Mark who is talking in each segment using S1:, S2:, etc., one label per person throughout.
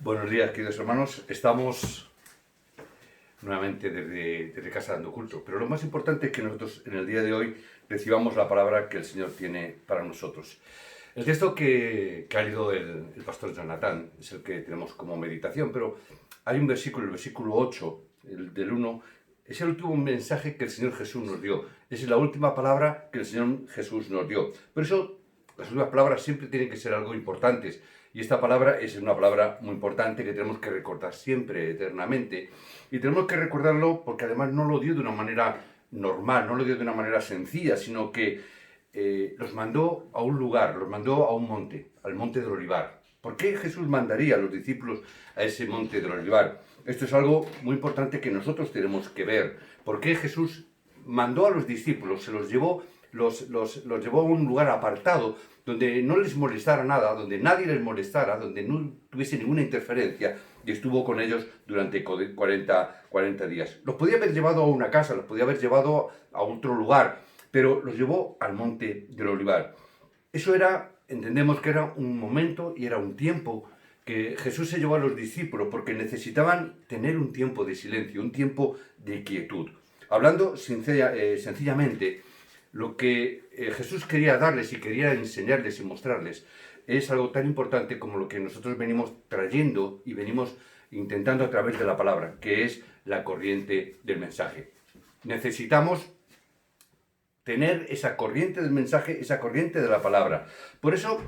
S1: Buenos días, queridos hermanos. Estamos nuevamente desde casa dando culto, pero lo más importante es que nosotros en el día de hoy recibamos la palabra que el Señor tiene para nosotros. El texto que ha leído el pastor Jonathan es el que tenemos como meditación, pero hay un versículo, el versículo 8, el del 1, es el último mensaje que el Señor Jesús nos dio. Es la última palabra que el Señor Jesús nos dio. Por eso, las últimas palabras siempre tienen que ser algo importantes. Y esta palabra es una palabra muy importante que tenemos que recordar siempre, eternamente. Y tenemos que recordarlo porque además no lo dio de una manera normal, no lo dio de una manera sencilla, sino que los mandó a un lugar, los mandó a un monte, al monte del Olivar. ¿Por qué Jesús mandaría a los discípulos a ese monte del Olivar? Esto es algo muy importante que nosotros tenemos que ver. ¿Por qué Jesús mandó a los discípulos, se los llevó, los llevó a un lugar apartado, donde no les molestara nada, donde nadie les molestara, donde no tuviese ninguna interferencia, y estuvo con ellos durante 40 días? Los podía haber llevado a una casa, los podía haber llevado a otro lugar, pero los llevó al monte del Olivar. Eso era, entendemos que era un momento y era un tiempo que Jesús se llevó a los discípulos porque necesitaban tener un tiempo de silencio, un tiempo de quietud. Hablando sencillamente, lo que Jesús quería darles y quería enseñarles y mostrarles es algo tan importante como lo que nosotros venimos trayendo y venimos intentando a través de la palabra, que es la corriente del mensaje. Necesitamos tener esa corriente del mensaje, esa corriente de la palabra. Por eso,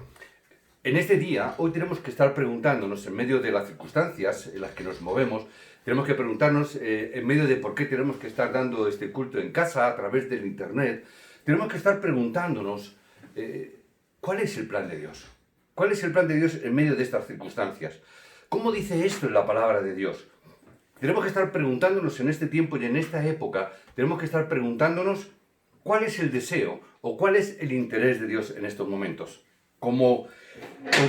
S1: en este día, hoy tenemos que estar preguntándonos, en medio de las circunstancias en las que nos movemos, tenemos que preguntarnos, en medio de por qué tenemos que estar dando este culto en casa, a través del internet, tenemos que estar preguntándonos, ¿cuál es el plan de Dios? ¿Cuál es el plan de Dios en medio de estas circunstancias? ¿Cómo dice esto en la palabra de Dios? Tenemos que estar preguntándonos en este tiempo y en esta época, tenemos que estar preguntándonos cuál es el deseo o cuál es el interés de Dios en estos momentos. Como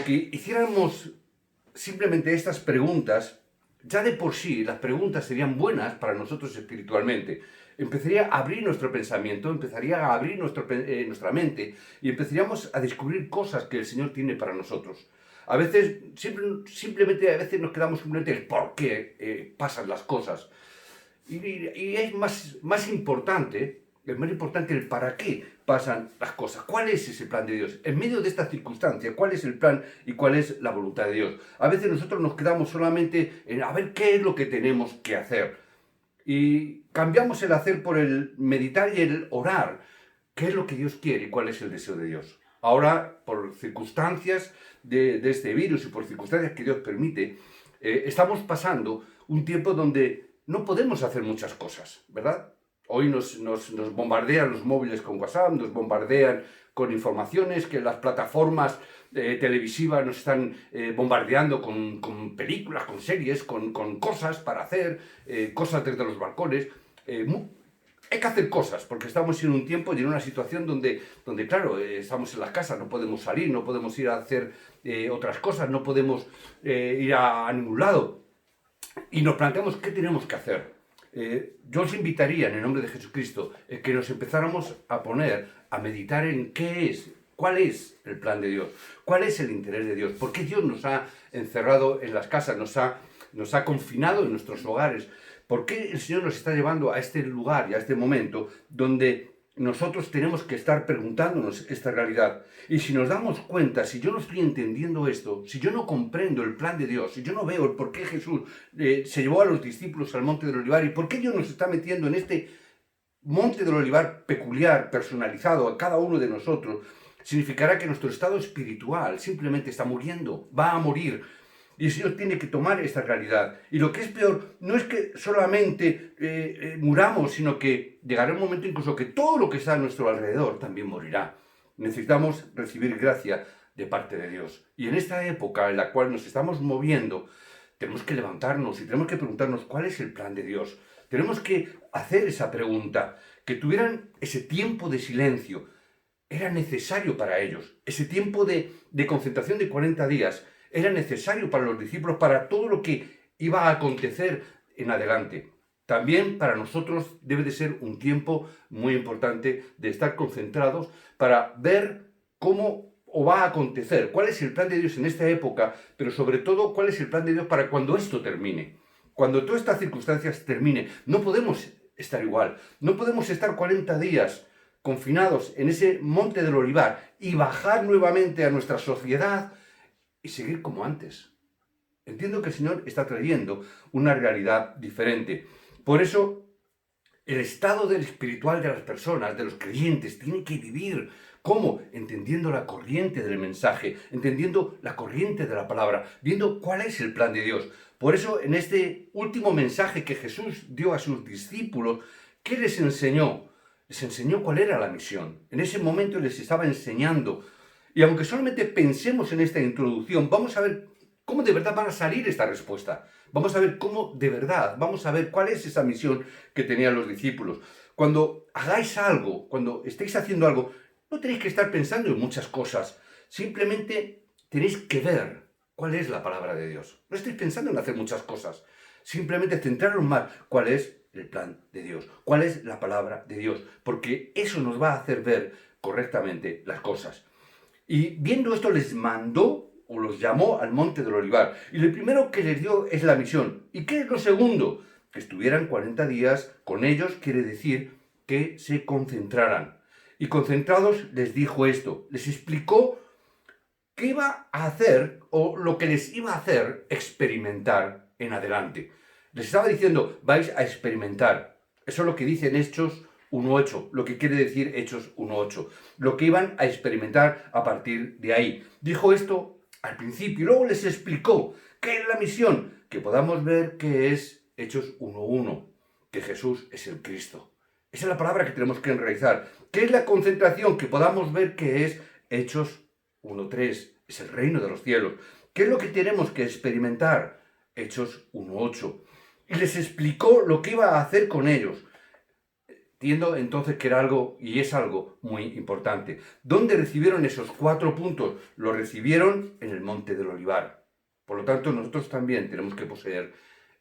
S1: que hiciéramos simplemente estas preguntas, ya de por sí las preguntas serían buenas para nosotros espiritualmente. Empezaría a abrir nuestro pensamiento, empezaría a abrir nuestra mente y empezaríamos a descubrir cosas que el Señor tiene para nosotros. A veces, simplemente a veces nos quedamos simplemente el por qué pasan las cosas. Y es más importante el para qué pasan las cosas. ¿Cuál es ese plan de Dios? En medio de estas circunstancias, ¿cuál es el plan y cuál es la voluntad de Dios? A veces nosotros nos quedamos solamente en a ver qué es lo que tenemos que hacer. Y cambiamos el hacer por el meditar y el orar. ¿Qué es lo que Dios quiere y cuál es el deseo de Dios? Ahora, por circunstancias de este virus y por circunstancias que Dios permite, estamos pasando un tiempo donde no podemos hacer muchas cosas, ¿verdad? Hoy nos bombardean los móviles con WhatsApp, nos bombardean con informaciones, que las plataformas televisivas nos están bombardeando con películas, con series, con cosas para hacer, cosas desde los balcones. Hay que hacer cosas, porque estamos en un tiempo y en una situación donde claro, estamos en las casas, no podemos salir, no podemos ir a hacer otras cosas, no podemos ir a ningún lado. Y nos planteamos qué tenemos que hacer. Yo os invitaría, en el nombre de Jesucristo, que nos empezáramos a poner, a meditar en cuál es el plan de Dios, cuál es el interés de Dios, por qué Dios nos ha encerrado en las casas, nos ha confinado en nuestros hogares, por qué el Señor nos está llevando a este lugar y a este momento donde nosotros tenemos que estar preguntándonos esta realidad. Y si nos damos cuenta, si yo no estoy entendiendo esto, si yo no comprendo el plan de Dios, si yo no veo el por qué Jesús se llevó a los discípulos al monte del Olivar y por qué Dios nos está metiendo en este monte del Olivar peculiar, personalizado a cada uno de nosotros, significará que nuestro estado espiritual simplemente está muriendo, va a morir. Y el Señor tiene que tomar esta realidad. Y lo que es peor, no es que solamente muramos, sino que llegará un momento incluso que todo lo que está a nuestro alrededor también morirá. Necesitamos recibir gracia de parte de Dios. Y en esta época en la cual nos estamos moviendo, tenemos que levantarnos y tenemos que preguntarnos cuál es el plan de Dios. Tenemos que hacer esa pregunta, que tuvieran ese tiempo de silencio. Era necesario para ellos. Ese tiempo de concentración de 40 días era necesario para los discípulos, para todo lo que iba a acontecer en adelante. También para nosotros debe de ser un tiempo muy importante de estar concentrados para ver cómo o va a acontecer, cuál es el plan de Dios en esta época, pero sobre todo cuál es el plan de Dios para cuando esto termine. Cuando todas estas circunstancias terminen, no podemos estar igual, no podemos estar 40 días confinados en ese monte del Olivar y bajar nuevamente a nuestra sociedad y seguir como antes. Entiendo que el Señor está trayendo una realidad diferente. Por eso, el estado del espiritual de las personas, de los creyentes, tiene que vivir. ¿Cómo? Entendiendo la corriente del mensaje, entendiendo la corriente de la palabra, viendo cuál es el plan de Dios. Por eso, en este último mensaje que Jesús dio a sus discípulos, ¿qué les enseñó? Les enseñó cuál era la misión. En ese momento les estaba enseñando. Y aunque solamente pensemos en esta introducción, vamos a ver cómo de verdad van a salir esta respuesta. Vamos a ver cómo de verdad, vamos a ver cuál es esa misión que tenían los discípulos. Cuando hagáis algo, cuando estéis haciendo algo, no tenéis que estar pensando en muchas cosas. Simplemente tenéis que ver cuál es la palabra de Dios. No estéis pensando en hacer muchas cosas. Simplemente centraros más cuál es el plan de Dios, cuál es la palabra de Dios, porque eso nos va a hacer ver correctamente las cosas. Y viendo esto les mandó o los llamó al monte del Olivar. Y lo primero que les dio es la misión. ¿Y qué es lo segundo? Que estuvieran 40 días con ellos, quiere decir que se concentraran. Y concentrados les dijo esto, les explicó qué iba a hacer o lo que les iba a hacer experimentar en adelante. Les estaba diciendo, vais a experimentar. Eso es lo que dice en Hechos 1.8, lo que quiere decir Hechos 1.8, lo que iban a experimentar a partir de ahí. Dijo esto al principio y luego les explicó qué es la misión, que podamos ver qué es Hechos 1.1, que Jesús es el Cristo. Esa es la palabra que tenemos que enraizar. ¿Qué es la concentración? Que podamos ver qué es Hechos 1.3, es el reino de los cielos. ¿Qué es lo que tenemos que experimentar? Hechos 1.8. Y les explicó lo que iba a hacer con ellos. Entiendo entonces que era algo, y es algo muy importante. ¿Dónde recibieron esos 4 puntos? Los recibieron en el monte del Olivar. Por lo tanto, nosotros también tenemos que poseer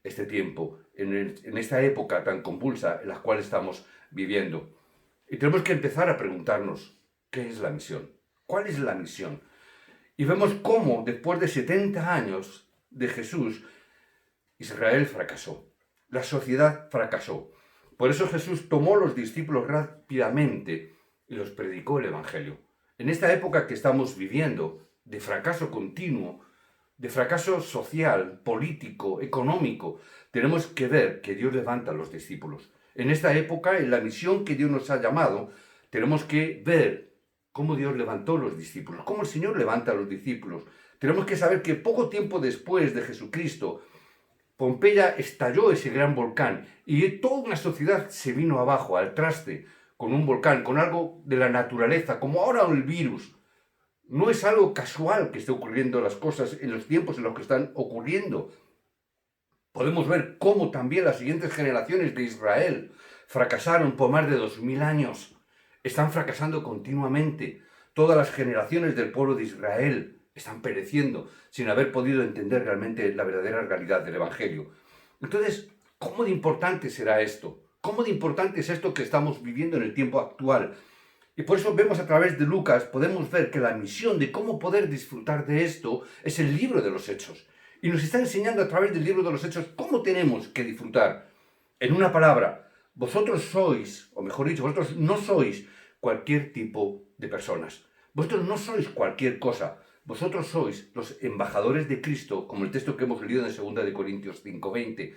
S1: este tiempo, en esta época tan convulsa en la cual estamos viviendo. Y tenemos que empezar a preguntarnos, ¿qué es la misión? ¿Cuál es la misión? Y vemos cómo, después de 70 años de Jesús, Israel fracasó. La sociedad fracasó. Por eso Jesús tomó a los discípulos rápidamente y los predicó el Evangelio. En esta época que estamos viviendo, de fracaso continuo, de fracaso social, político, económico, tenemos que ver que Dios levanta a los discípulos. En esta época, en la misión que Dios nos ha llamado, tenemos que ver cómo Dios levantó a los discípulos, cómo el Señor levanta a los discípulos. Tenemos que saber que poco tiempo después de Jesucristo, Pompeya estalló ese gran volcán y toda una sociedad se vino abajo, al traste, con un volcán, con algo de la naturaleza, como ahora el virus. No es algo casual que esté ocurriendo las cosas en los tiempos en los que están ocurriendo. Podemos ver cómo también las siguientes generaciones de Israel fracasaron por más de 2000 años. Están fracasando continuamente. Todas las generaciones del pueblo de Israel están pereciendo sin haber podido entender realmente la verdadera realidad del Evangelio. Entonces, ¿cómo de importante será esto? ¿Cómo de importante es esto que estamos viviendo en el tiempo actual? Y por eso vemos a través de Lucas, podemos ver que la misión de cómo poder disfrutar de esto es el libro de los Hechos. Y nos está enseñando a través del libro de los Hechos cómo tenemos que disfrutar. En una palabra, vosotros sois, o mejor dicho, vosotros no sois cualquier tipo de personas. Vosotros no sois cualquier cosa. Vosotros sois los embajadores de Cristo, como el texto que hemos leído en 2 de Corintios 5:20.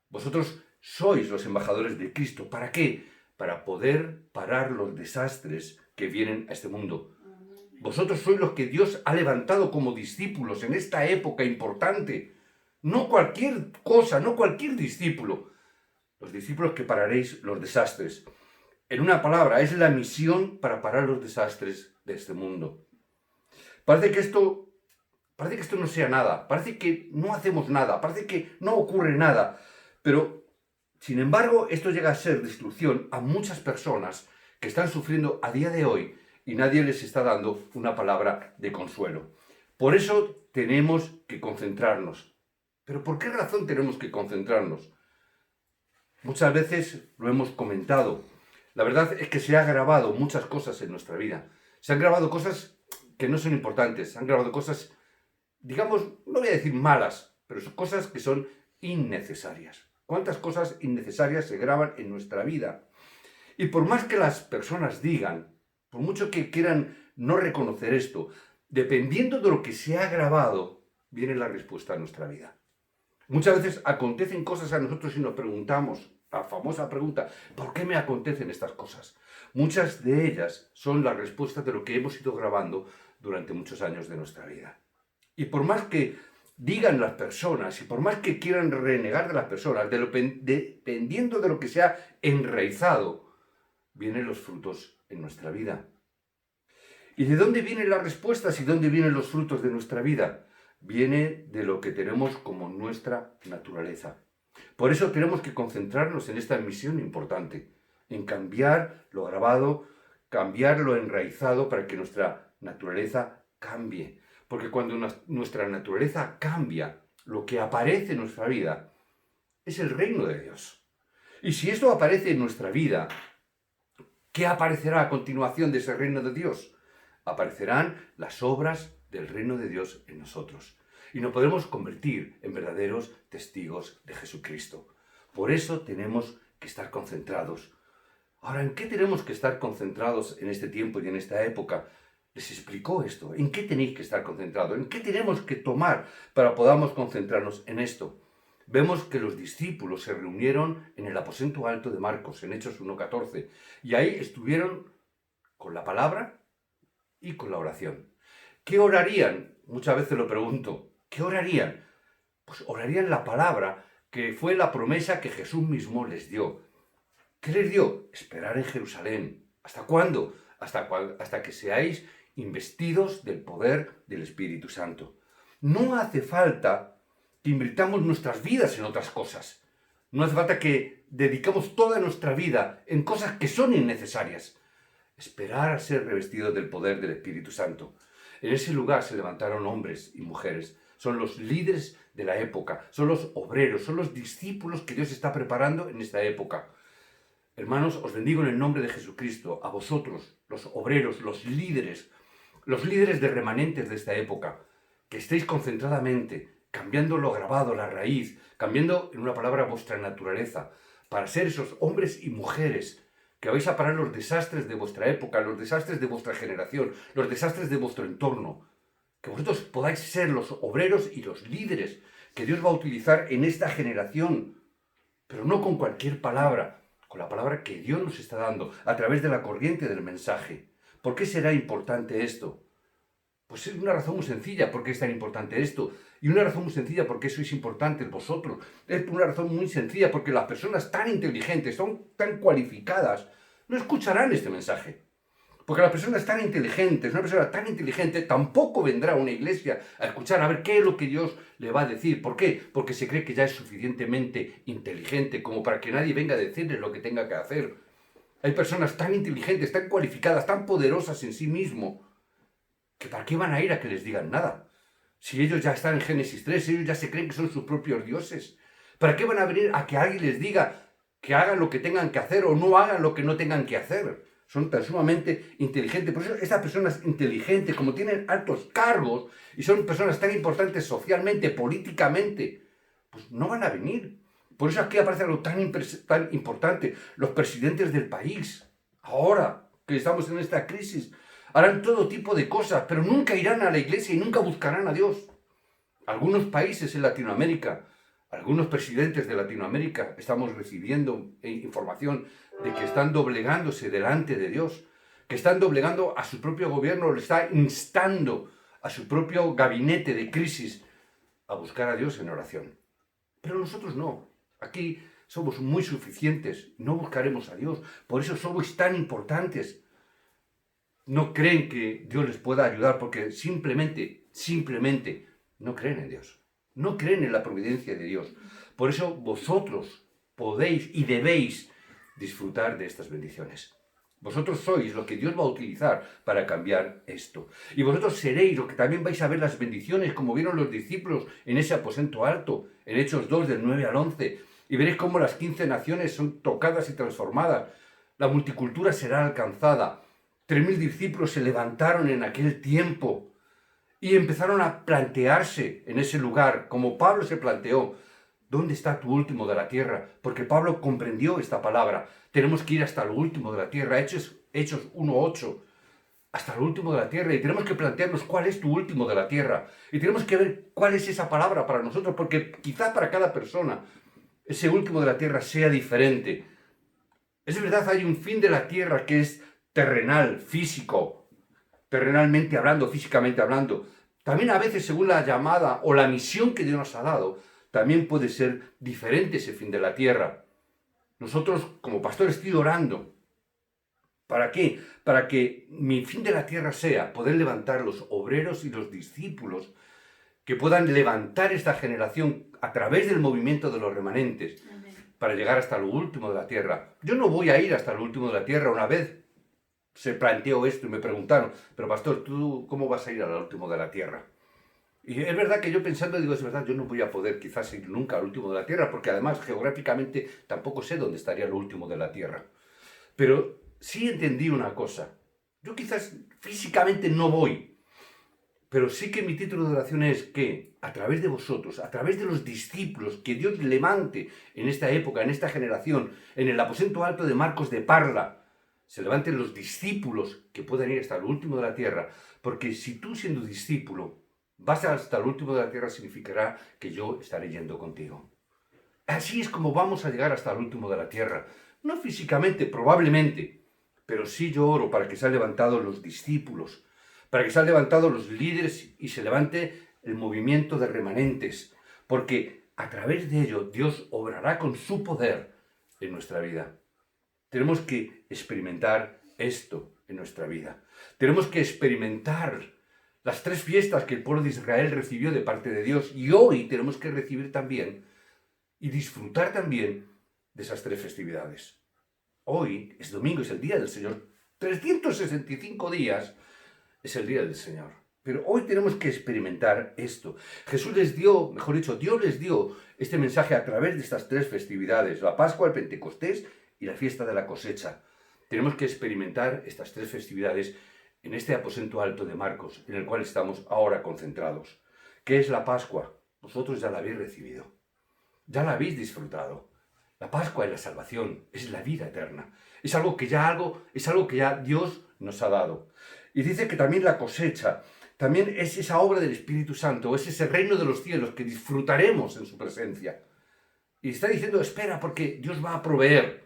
S1: Vosotros sois los embajadores de Cristo. ¿Para qué? Para poder parar los desastres que vienen a este mundo. Vosotros sois los que Dios ha levantado como discípulos en esta época importante. No cualquier cosa, no cualquier discípulo. Los discípulos que pararéis los desastres. En una palabra, es la misión para parar los desastres de este mundo. Parece que esto no sea nada, parece que no hacemos nada, parece que no ocurre nada, pero sin embargo esto llega a ser destrucción a muchas personas que están sufriendo a día de hoy y nadie les está dando una palabra de consuelo. Por eso tenemos que concentrarnos. ¿Pero por qué razón tenemos que concentrarnos? Muchas veces lo hemos comentado. La verdad es que se han grabado muchas cosas en nuestra vida. Se han grabado cosas que no son importantes, han grabado cosas, digamos, no voy a decir malas, pero son cosas que son innecesarias. ¿Cuántas cosas innecesarias se graban en nuestra vida? Y por más que las personas digan, por mucho que quieran no reconocer esto, dependiendo de lo que se ha grabado, viene la respuesta a nuestra vida. Muchas veces acontecen cosas a nosotros y nos preguntamos, la famosa pregunta, ¿por qué me acontecen estas cosas? Muchas de ellas son la respuesta de lo que hemos ido grabando durante muchos años de nuestra vida. Y por más que digan las personas y por más que quieran renegar de las personas, dependiendo de lo que se ha enraizado, vienen los frutos en nuestra vida. ¿Y de dónde vienen las respuestas y dónde vienen los frutos de nuestra vida? Viene de lo que tenemos como nuestra naturaleza. Por eso tenemos que concentrarnos en esta misión importante, en cambiar lo grabado, cambiar lo enraizado para que nuestra naturaleza cambie. Porque cuando nuestra naturaleza cambia, lo que aparece en nuestra vida es el reino de Dios. Y si esto aparece en nuestra vida, ¿qué aparecerá a continuación de ese reino de Dios? Aparecerán las obras del reino de Dios en nosotros. Y nos podremos convertir en verdaderos testigos de Jesucristo. Por eso tenemos que estar concentrados. Ahora, ¿en qué tenemos que estar concentrados en este tiempo y en esta época? Les explicó esto. ¿En qué tenéis que estar concentrados? ¿En qué tenemos que tomar para podamos concentrarnos en esto? Vemos que los discípulos se reunieron en el aposento alto de Marcos, en Hechos 1:14, y ahí estuvieron con la palabra y con la oración. ¿Qué orarían? Muchas veces lo pregunto. ¿Qué orarían? Pues orarían la palabra, que fue la promesa que Jesús mismo les dio. ¿Qué les dio? Esperar en Jerusalén. ¿Hasta cuándo? Hasta que seáis investidos del poder del Espíritu Santo. No hace falta que invirtamos nuestras vidas en otras cosas. No hace falta que dediquemos toda nuestra vida en cosas que son innecesarias. Esperar a ser revestidos del poder del Espíritu Santo. En ese lugar se levantaron hombres y mujeres. Son los líderes de la época, son los obreros, son los discípulos que Dios está preparando en esta época. Hermanos, os bendigo en el nombre de Jesucristo, a vosotros, los obreros, los líderes de remanentes de esta época, que estéis concentradamente cambiando lo grabado, la raíz, cambiando, en una palabra, vuestra naturaleza, para ser esos hombres y mujeres que vais a parar los desastres de vuestra época, los desastres de vuestra generación, los desastres de vuestro entorno. Que vosotros podáis ser los obreros y los líderes que Dios va a utilizar en esta generación, pero no con cualquier palabra, con la palabra que Dios nos está dando a través de la corriente del mensaje. ¿Por qué será importante esto? Pues es una razón muy sencilla por qué es tan importante esto. Y una razón muy sencilla por qué sois importantes vosotros. Es una razón muy sencilla porque las personas tan inteligentes, son tan cualificadas, no escucharán este mensaje. Porque las personas tan inteligentes, una persona tan inteligente tampoco vendrá a una iglesia a escuchar a ver qué es lo que Dios le va a decir. ¿Por qué? Porque se cree que ya es suficientemente inteligente como para que nadie venga a decirle lo que tenga que hacer. Hay personas tan inteligentes, tan cualificadas, tan poderosas en sí mismos, que ¿para qué van a ir a que les digan nada? Si ellos ya están en Génesis 3, ellos ya se creen que son sus propios dioses. ¿Para qué van a venir a que alguien les diga que hagan lo que tengan que hacer o no hagan lo que no tengan que hacer? Son tan sumamente inteligentes. Por eso estas personas inteligentes, como tienen altos cargos y son personas tan importantes socialmente, políticamente, pues no van a venir. Por eso aquí aparece algo tan importante. Los presidentes del país, ahora que estamos en esta crisis, harán todo tipo de cosas, pero nunca irán a la iglesia y nunca buscarán a Dios. Algunos países en Latinoamérica, algunos presidentes de Latinoamérica, estamos recibiendo información de que están doblegándose delante de Dios, que están doblegando a su propio gobierno, le está instando a su propio gabinete de crisis a buscar a Dios en oración. Pero nosotros no. Aquí somos muy suficientes, no buscaremos a Dios. Por eso somos tan importantes. No creen que Dios les pueda ayudar porque simplemente no creen en Dios. No creen en la providencia de Dios. Por eso vosotros podéis y debéis disfrutar de estas bendiciones. Vosotros sois lo que Dios va a utilizar para cambiar esto. Y vosotros seréis lo que también vais a ver las bendiciones, como vieron los discípulos en ese aposento alto, en Hechos 2, del 9 al 11. Y veréis cómo las 15 naciones son tocadas y transformadas. La multicultura será alcanzada. 3.000 discípulos se levantaron en aquel tiempo y empezaron a plantearse en ese lugar, como Pablo se planteó, ¿dónde está tu último de la tierra? Porque Pablo comprendió esta palabra. Tenemos que ir hasta lo último de la tierra. Hechos 1:8. Hasta lo último de la tierra. Y tenemos que plantearnos cuál es tu último de la tierra. Y tenemos que ver cuál es esa palabra para nosotros, porque quizá para cada persona ese último de la tierra sea diferente. Es verdad, hay un fin de la tierra que es terrenal, físico, terrenalmente hablando, físicamente hablando. También a veces, según la llamada o la misión que Dios nos ha dado, también puede ser diferente ese fin de la tierra. Nosotros, como pastores, estoy orando. ¿Para qué? Para que mi fin de la tierra sea poder levantar los obreros y los discípulos que puedan levantar esta generación a través del movimiento de los remanentes. Amén. Para llegar hasta lo último de la tierra. Yo no voy a ir hasta lo último de la tierra. Una vez se planteó esto y me preguntaron, pero pastor, ¿tú cómo vas a ir al último de la tierra? Y es verdad que yo pensando, digo, es verdad, yo no voy a poder quizás ir nunca al último de la tierra, porque además geográficamente tampoco sé dónde estaría lo último de la tierra. Pero sí entendí una cosa. Yo quizás físicamente no voy, pero sí que mi título de oración es que a través de vosotros, a través de los discípulos que Dios levante en esta época, en esta generación, en el aposento alto de Marcos de Parla, se levanten los discípulos que puedan ir hasta el último de la tierra, porque si tú siendo discípulo vas hasta el último de la tierra, significará que yo estaré yendo contigo. Así es como vamos a llegar hasta el último de la tierra. No físicamente, probablemente, pero sí yo oro para que sean levantados los discípulos, para que sean levantados los líderes y se levante el movimiento de remanentes, porque a través de ello Dios obrará con su poder en nuestra vida. Tenemos que experimentar esto en nuestra vida. Tenemos que experimentar las 3 fiestas que el pueblo de Israel recibió de parte de Dios y hoy tenemos que recibir también y disfrutar también de esas 3 festividades. Hoy es domingo, es el día del Señor. 365 días es el día del Señor. Pero hoy tenemos que experimentar esto. Jesús les dio, mejor dicho, Dios les dio este mensaje a través de estas 3 festividades, la Pascua, el Pentecostés y la fiesta de la cosecha. Tenemos que experimentar estas 3 festividades en este aposento alto de Marcos, en el cual estamos ahora concentrados. ¿Qué es la Pascua? Vosotros ya la habéis recibido, ya la habéis disfrutado. La Pascua es la salvación, es la vida eterna. Es algo que ya Dios nos ha dado. Y dice que también la cosecha, también es esa obra del Espíritu Santo, es ese reino de los cielos que disfrutaremos en su presencia. Y está diciendo, espera, porque Dios va a proveer.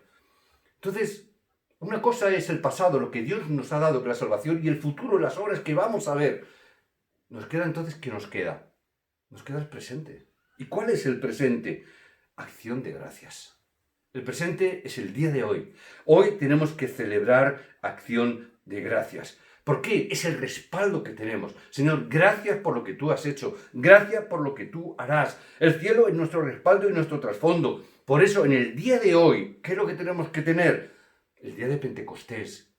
S1: Entonces, una cosa es el pasado, lo que Dios nos ha dado, que la salvación, y el futuro, las obras que vamos a ver. Nos queda entonces, ¿qué nos queda? Nos queda el presente. ¿Y cuál es el presente? Acción de gracias. El presente es el día de hoy. Hoy tenemos que celebrar acción de gracias. ¿Por qué? Es el respaldo que tenemos. Señor, gracias por lo que tú has hecho. Gracias por lo que tú harás. El cielo es nuestro respaldo y nuestro trasfondo. Por eso, en el día de hoy, ¿qué es lo que tenemos que tener? El día de Pentecostés.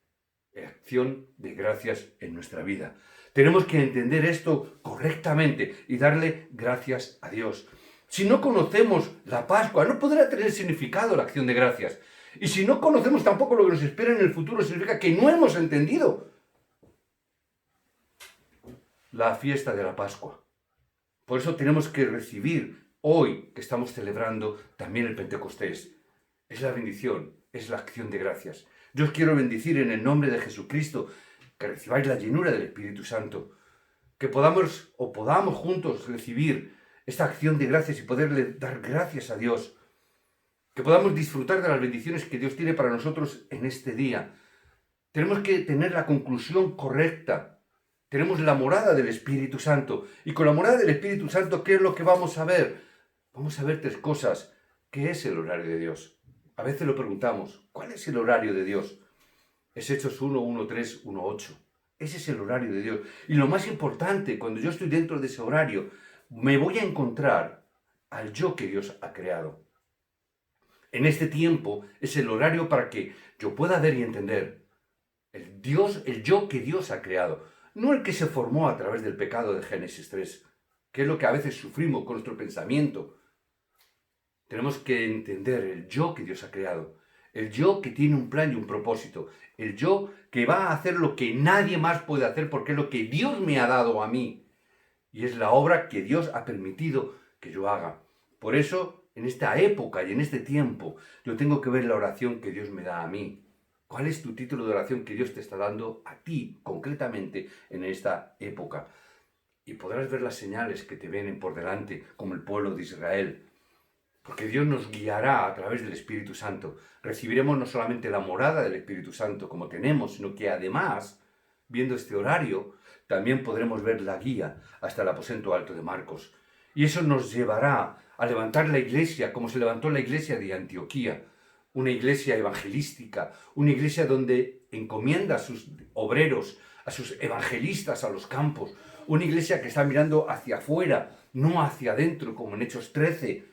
S1: Acción de gracias en nuestra vida. Tenemos que entender esto correctamente y darle gracias a Dios. Si no conocemos la Pascua, no podrá tener significado la acción de gracias. Y si no conocemos tampoco lo que nos espera en el futuro, significa que no hemos entendido la fiesta de la Pascua. Por eso tenemos que recibir hoy, que estamos celebrando también el Pentecostés. Es la bendición, es la acción de gracias. Yo os quiero bendecir en el nombre de Jesucristo, que recibáis la llenura del Espíritu Santo, que podamos juntos recibir esta acción de gracias y poderle dar gracias a Dios, que podamos disfrutar de las bendiciones que Dios tiene para nosotros en este día. Tenemos que tener la conclusión correcta. Tenemos la morada del Espíritu Santo. Y con la morada del Espíritu Santo, ¿qué es lo que vamos a ver? Vamos a ver 3 cosas. ¿Qué es el horario de Dios? A veces lo preguntamos. ¿Cuál es el horario de Dios? Es Hechos 1, 1, 3, 1, 8. Ese es el horario de Dios. Y lo más importante, cuando yo estoy dentro de ese horario, me voy a encontrar al yo que Dios ha creado. En este tiempo es el horario para que yo pueda ver y entender el yo que Dios ha creado. No el que se formó a través del pecado de Génesis 3, que es lo que a veces sufrimos con nuestro pensamiento. Tenemos que entender el yo que Dios ha creado. El yo que tiene un plan y un propósito. El yo que va a hacer lo que nadie más puede hacer porque es lo que Dios me ha dado a mí. Y es la obra que Dios ha permitido que yo haga. Por eso, en esta época y en este tiempo, yo tengo que ver la oración que Dios me da a mí. ¿Cuál es tu título de oración que Dios te está dando a ti, concretamente, en esta época? Y podrás ver las señales que te vienen por delante, como el pueblo de Israel. Porque Dios nos guiará a través del Espíritu Santo. Recibiremos no solamente la morada del Espíritu Santo como tenemos, sino que además, viendo este horario, también podremos ver la guía hasta el aposento alto de Marcos. Y eso nos llevará a levantar la iglesia como se levantó la iglesia de Antioquía. Una iglesia evangelística, una iglesia donde encomienda a sus obreros, a sus evangelistas a los campos. Una iglesia que está mirando hacia afuera, no hacia adentro, como en Hechos 13.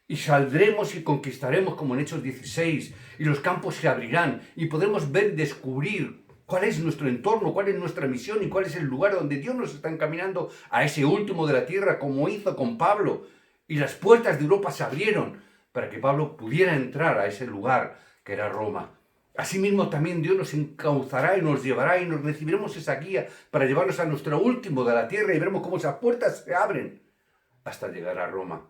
S1: Y saldremos y conquistaremos como en Hechos 16, y los campos se abrirán, y podremos ver, descubrir cuál es nuestro entorno, cuál es nuestra misión y cuál es el lugar donde Dios nos está encaminando a ese último de la tierra, como hizo con Pablo. Y las puertas de Europa se abrieron para que Pablo pudiera entrar a ese lugar que era Roma. Asimismo también Dios nos encauzará y nos llevará y nos recibiremos esa guía para llevarnos a nuestro último de la tierra y veremos cómo esas puertas se abren hasta llegar a Roma.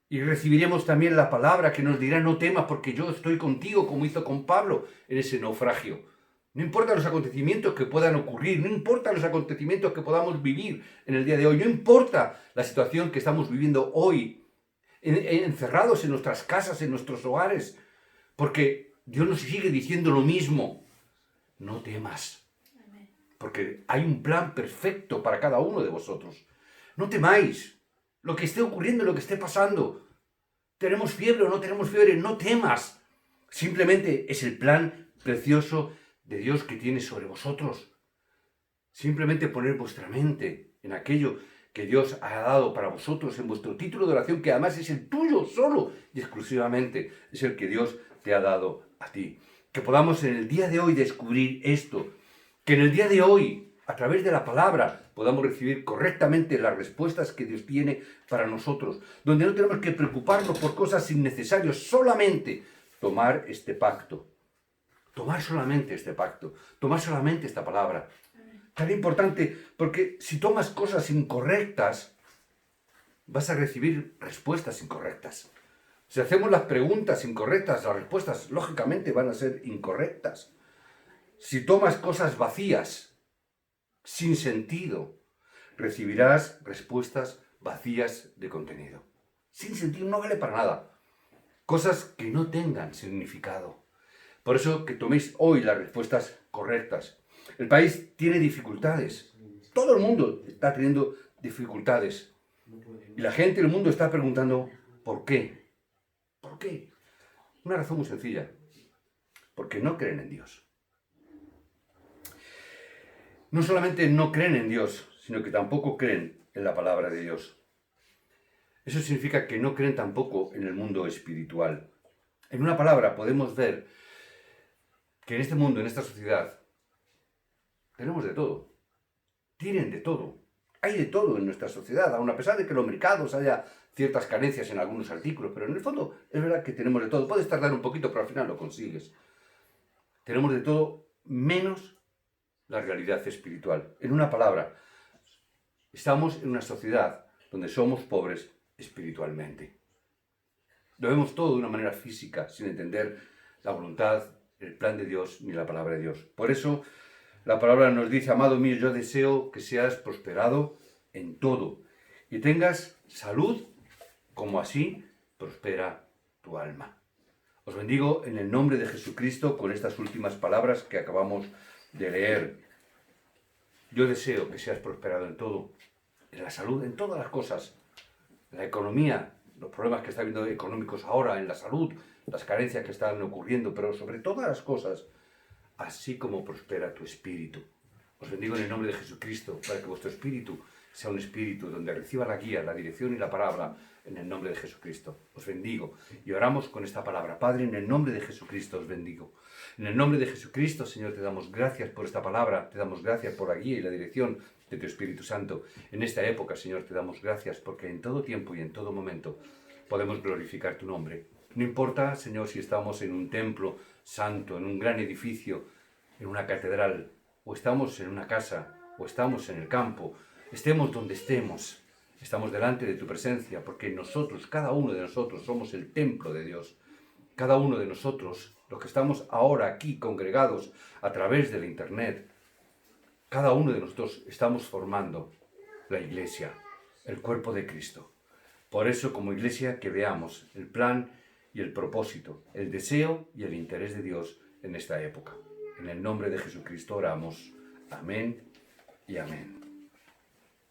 S1: Y recibiremos también la palabra que nos dirá: no temas porque yo estoy contigo, como hizo con Pablo en ese naufragio. No importa los acontecimientos que puedan ocurrir, no importa los acontecimientos que podamos vivir en el día de hoy, no importa la situación que estamos viviendo hoy, encerrados en nuestras casas, en nuestros hogares, porque Dios nos sigue diciendo lo mismo: no temas, porque hay un plan perfecto para cada uno de vosotros. No temáis lo que esté ocurriendo, lo que esté pasando. Tenemos fiebre o no tenemos fiebre, no temas. Simplemente es el plan precioso de Dios que tiene sobre vosotros. Simplemente poner vuestra mente en aquello que Dios ha dado para vosotros, en vuestro título de oración, que además es el tuyo solo y exclusivamente, es el que Dios te ha dado a ti. Que podamos en el día de hoy descubrir esto, que en el día de hoy, a través de la palabra, podamos recibir correctamente las respuestas que Dios tiene para nosotros, donde no tenemos que preocuparnos por cosas innecesarias, solamente tomar este pacto. Tomar solamente este pacto, tomar solamente esta palabra. Tan importante, porque si tomas cosas incorrectas, vas a recibir respuestas incorrectas. Si hacemos las preguntas incorrectas, las respuestas lógicamente van a ser incorrectas. Si tomas cosas vacías, sin sentido, recibirás respuestas vacías de contenido. Sin sentido, no vale para nada. Cosas que no tengan significado. Por eso que toméis hoy las respuestas correctas. El país tiene dificultades. Todo el mundo está teniendo dificultades. Y la gente del mundo está preguntando: ¿por qué? ¿Por qué? Una razón muy sencilla. Porque no creen en Dios. No solamente no creen en Dios, sino que tampoco creen en la palabra de Dios. Eso significa que no creen tampoco en el mundo espiritual. En una palabra podemos ver que en este mundo, en esta sociedad, tenemos de todo. Tienen de todo. Hay de todo en nuestra sociedad, aun a pesar de que en los mercados haya ciertas carencias en algunos artículos, pero en el fondo es verdad que tenemos de todo. Puedes tardar un poquito, pero al final lo consigues. Tenemos de todo menos la realidad espiritual. En una palabra, estamos en una sociedad donde somos pobres espiritualmente. Lo vemos todo de una manera física, sin entender la voluntad, el plan de Dios ni la palabra de Dios. Por eso la palabra nos dice: amado mío, yo deseo que seas prosperado en todo y tengas salud, como así prospera tu alma. Os bendigo en el nombre de Jesucristo con estas últimas palabras que acabamos de leer. Yo deseo que seas prosperado en todo, en la salud, en todas las cosas, en la economía, los problemas que está habiendo económicos ahora, en la salud, las carencias que están ocurriendo, pero sobre todas las cosas, así como prospera tu espíritu. Os bendigo en el nombre de Jesucristo para que vuestro espíritu sea un espíritu donde reciba la guía, la dirección y la palabra en el nombre de Jesucristo. Os bendigo y oramos con esta palabra. Padre, en el nombre de Jesucristo os bendigo. En el nombre de Jesucristo, Señor, te damos gracias por esta palabra, te damos gracias por la guía y la dirección de tu Espíritu Santo. En esta época, Señor, te damos gracias porque en todo tiempo y en todo momento podemos glorificar tu nombre. No importa, Señor, si estamos en un templo santo, en un gran edificio, en una catedral, o estamos en una casa, o estamos en el campo, estemos donde estemos, estamos delante de tu presencia, porque nosotros, cada uno de nosotros, somos el templo de Dios. Cada uno de nosotros, los que estamos ahora aquí congregados a través de la internet, cada uno de nosotros estamos formando la iglesia, el cuerpo de Cristo. Por eso, como iglesia, que veamos el plan y el propósito, el deseo y el interés de Dios en esta época. En el nombre de Jesucristo oramos. Amén y amén.